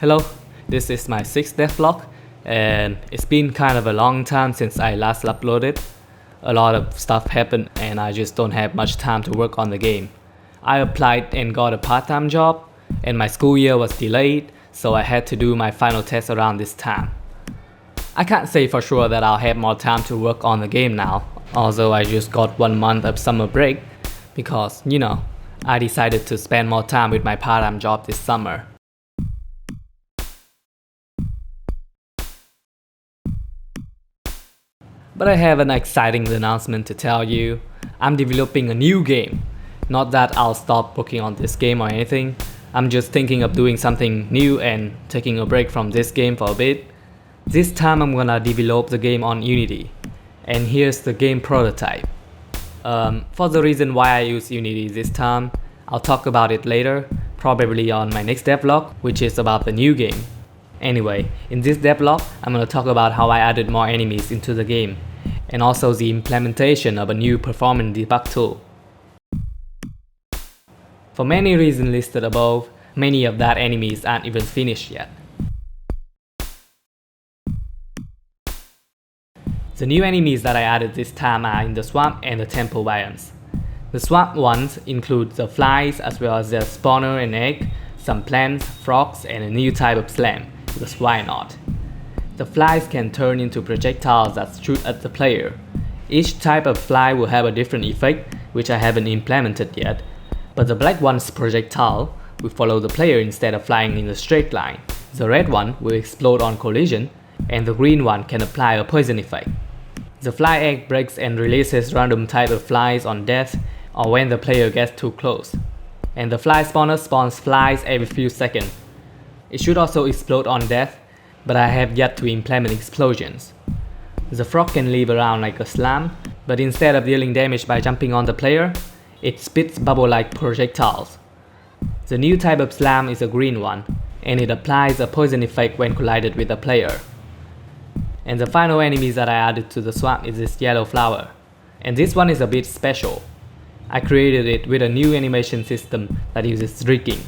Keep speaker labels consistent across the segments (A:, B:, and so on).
A: Hello, this is my 6th devlog, and it's been kind of a long time since I last uploaded. A lot of stuff happened and I just don't have much time to work on the game. I applied and got a part-time job, and my school year was delayed, so I had to do my final test around this time. I can't say for sure that I'll have more time to work on the game now, although I just got 1 month of summer break because, I decided to spend more time with my part-time job this summer. But I have an exciting announcement to tell you. I'm developing a new game. Not that I'll stop working on this game or anything. I'm just thinking of doing something new and taking a break from this game for a bit. This time I'm gonna develop the game on Unity. And here's the game prototype. For the reason why I use Unity this time, I'll talk about it later, probably on my next devlog, which is about the new game. Anyway, in this devlog, I'm gonna talk about how I added more enemies into the game, and also the implementation of a new performance debug tool. For many reasons listed above, many of that enemies aren't even finished yet. The new enemies that I added this time are in the swamp and the temple biomes. The swamp ones include the flies as well as their spawner and egg, some plants, frogs, and a new type of slime, the why not. The flies can turn into projectiles that shoot at the player. Each type of fly will have a different effect, which I haven't implemented yet, but the black one's projectile will follow the player instead of flying in a straight line. The red one will explode on collision, and the green one can apply a poison effect. The fly egg breaks and releases random type of flies on death or when the player gets too close. And the fly spawner spawns flies every few seconds. It should also explode on death, but I have yet to implement explosions. The frog can live around like a slime, but instead of dealing damage by jumping on the player, it spits bubble-like projectiles. The new type of slime is a green one, and it applies a poison effect when collided with the player. And the final enemies that I added to the swamp is this yellow flower, and this one is a bit special. I created it with a new animation system that uses rigging.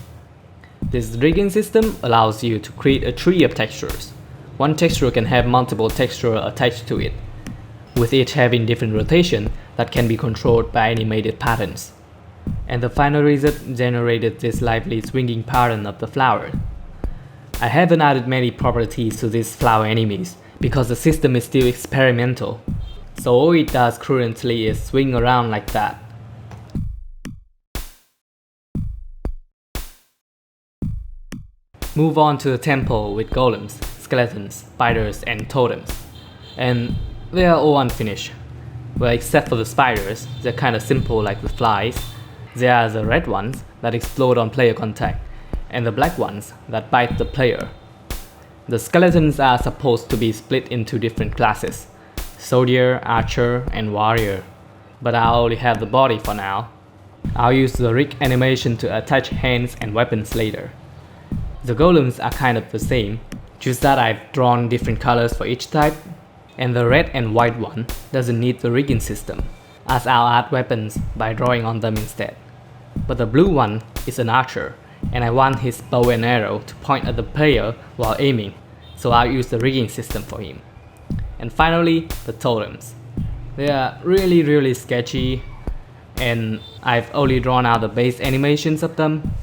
A: This rigging system allows you to create a tree of textures. One texture can have multiple textures attached to it, with each having different rotation that can be controlled by animated patterns. And the final result generated this lively swinging pattern of the flower. I haven't added many properties to these flower enemies because the system is still experimental, so all it does currently is swing around like that. Move on to the temple with golems, skeletons, spiders, and totems. And they are all unfinished. Well, except for the spiders, they're kinda simple like the flies. There are the red ones that explode on player contact, and the black ones that bite the player. The skeletons are supposed to be split into different classes: soldier, archer, and warrior. But I only have the body for now. I'll use the rig animation to attach hands and weapons later. The golems are kind of the same, just that I've drawn different colors for each type, and the red and white one doesn't need the rigging system, as I'll add weapons by drawing on them instead. But the blue one is an archer, and I want his bow and arrow to point at the player while aiming, so I'll use the rigging system for him. And finally, the totems. They are really sketchy, and I've only drawn out the base animations of them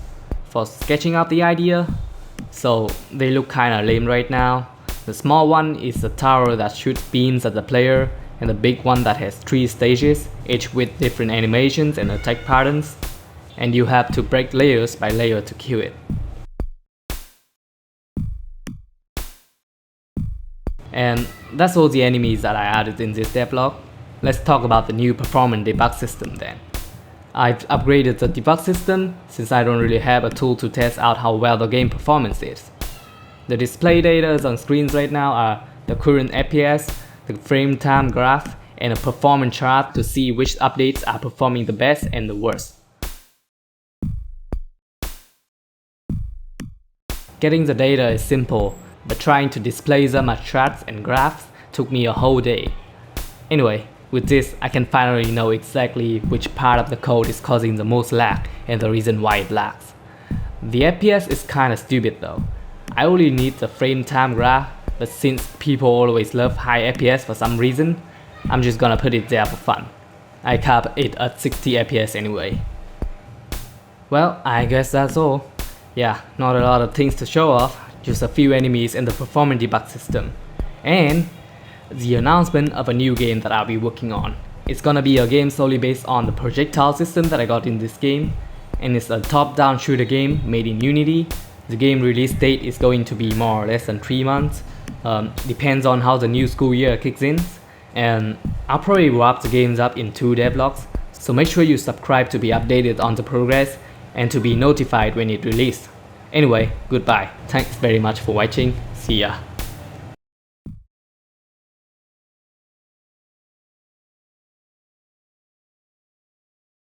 A: for sketching out the idea, so they look kinda lame right now. The small one is a tower that shoots beams at the player, and the big one that has 3 stages, each with different animations and attack patterns, and you have to break layers by layer to kill it. And that's all the enemies that I added in this devlog. Let's talk about the new performance debug system then. I've upgraded the debug system since I don't really have a tool to test out how well the game performance is. The display data on screens right now are the current FPS, the frame time graph, and a performance chart to see which updates are performing the best and the worst. Getting the data is simple, but trying to display them as charts and graphs took me a whole day. Anyway, with this I can finally know exactly which part of the code is causing the most lag and the reason why it lags. The FPS is kinda stupid though. I only need the frame time graph, but since people always love high FPS for some reason, I'm just gonna put it there for fun. I cap it at 60 FPS anyway. Well, I guess that's all. Yeah, not a lot of things to show off, just a few enemies in the performance debug system. And the announcement of a new game that I'll be working on. It's gonna be a game solely based on the projectile system that I got in this game, and it's a top-down shooter game made in Unity. The game release date is going to be more or less than 3 months. Depends on how the new school year kicks in, and I'll probably wrap the games up in 2 devlogs, so make sure you subscribe to be updated on the progress and to be notified when it releases. Anyway, goodbye. Thanks very much for watching. See ya.